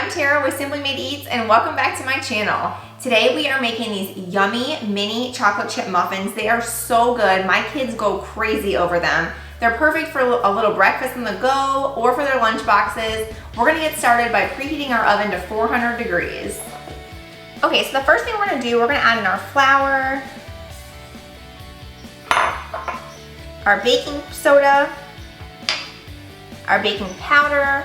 I'm Tara with Simply Made Eats and welcome back to my channel. Today we are making these yummy mini chocolate chip muffins. They are so good. My kids go crazy over them. They're perfect for a little breakfast on the go or for their lunch boxes. We're gonna get started by preheating our oven to 400 degrees. Okay, so the first thing we're gonna do, we're gonna add in our flour, our baking soda, our baking powder,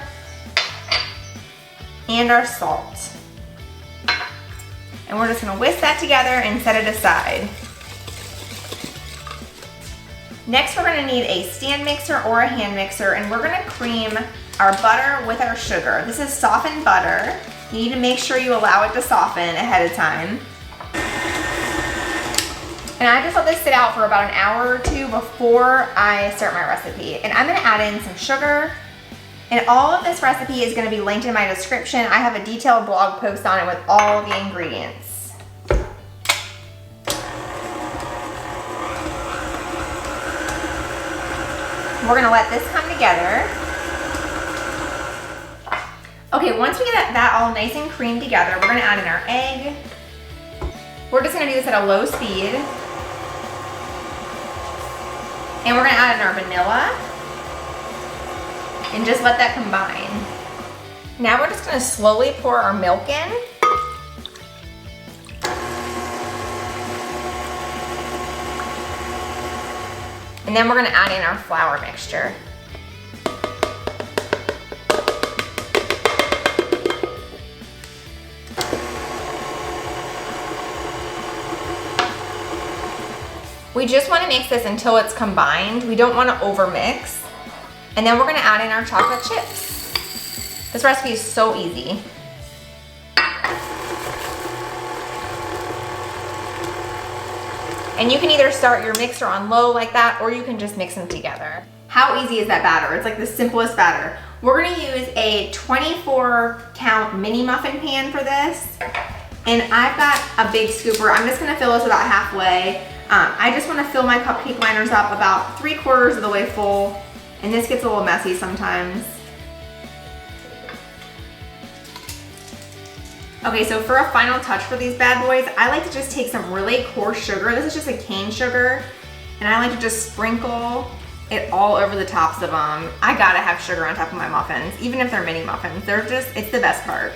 and our salt. And we're just gonna whisk that together and set it aside. Next, we're gonna need a stand mixer or a hand mixer, and we're gonna cream our butter with our sugar. This is softened butter. You need to make sure you allow it to soften ahead of time. And I just let this sit out for about an hour or two before I start my recipe. And I'm gonna add in some sugar. And all of this recipe is gonna be linked in my description. I have a detailed blog post on it with all the ingredients. We're gonna let this come together. Okay, once we get that all nice and creamed together, we're gonna add in our egg. We're just gonna do this at a low speed. And we're gonna add in our vanilla. And just let that combine. Now we're just gonna slowly pour our milk in. And then we're gonna add in our flour mixture. We just wanna mix this until it's combined. We don't wanna overmix. And then we're gonna add in our chocolate chips. This recipe is so easy. And you can either start your mixer on low like that, or you can just mix them together. How easy is that batter? It's like the simplest batter. We're gonna use a 24 count mini muffin pan for this. And I've got a big scooper. I'm just gonna fill this about halfway. I just wanna fill my cupcake liners up about 3/4 of the way full. And this gets a little messy sometimes. Okay, so for a final touch for these bad boys, I like to just take some really coarse sugar. This is just a cane sugar. And I like to just sprinkle it all over the tops of them. I gotta have sugar on top of my muffins, even if they're mini muffins. It's the best part.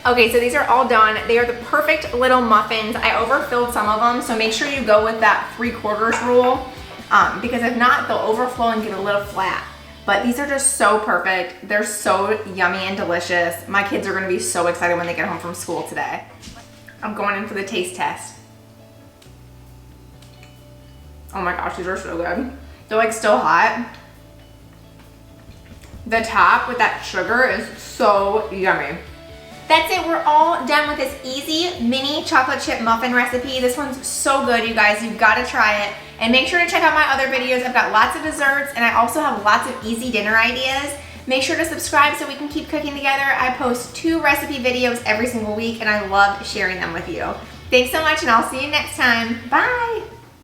Okay, so these are all done. They are the perfect little muffins. I overfilled some of them, so make sure you go with that 3/4 rule, because if not, they'll overflow and get a little flat. But these are just so perfect. They're so yummy and delicious. My kids are gonna be so excited when they get home from school today. I'm going in for the taste test. Oh my gosh, these are so good. They're like still hot. The top with that sugar is so yummy. That's it, we're all done with this easy mini chocolate chip muffin recipe. This one's so good, you guys, you've gotta try it. And make sure to check out my other videos. I've got lots of desserts and I also have lots of easy dinner ideas. Make sure to subscribe so we can keep cooking together. I post 2 recipe videos every single week and I love sharing them with you. Thanks so much and I'll see you next time. Bye.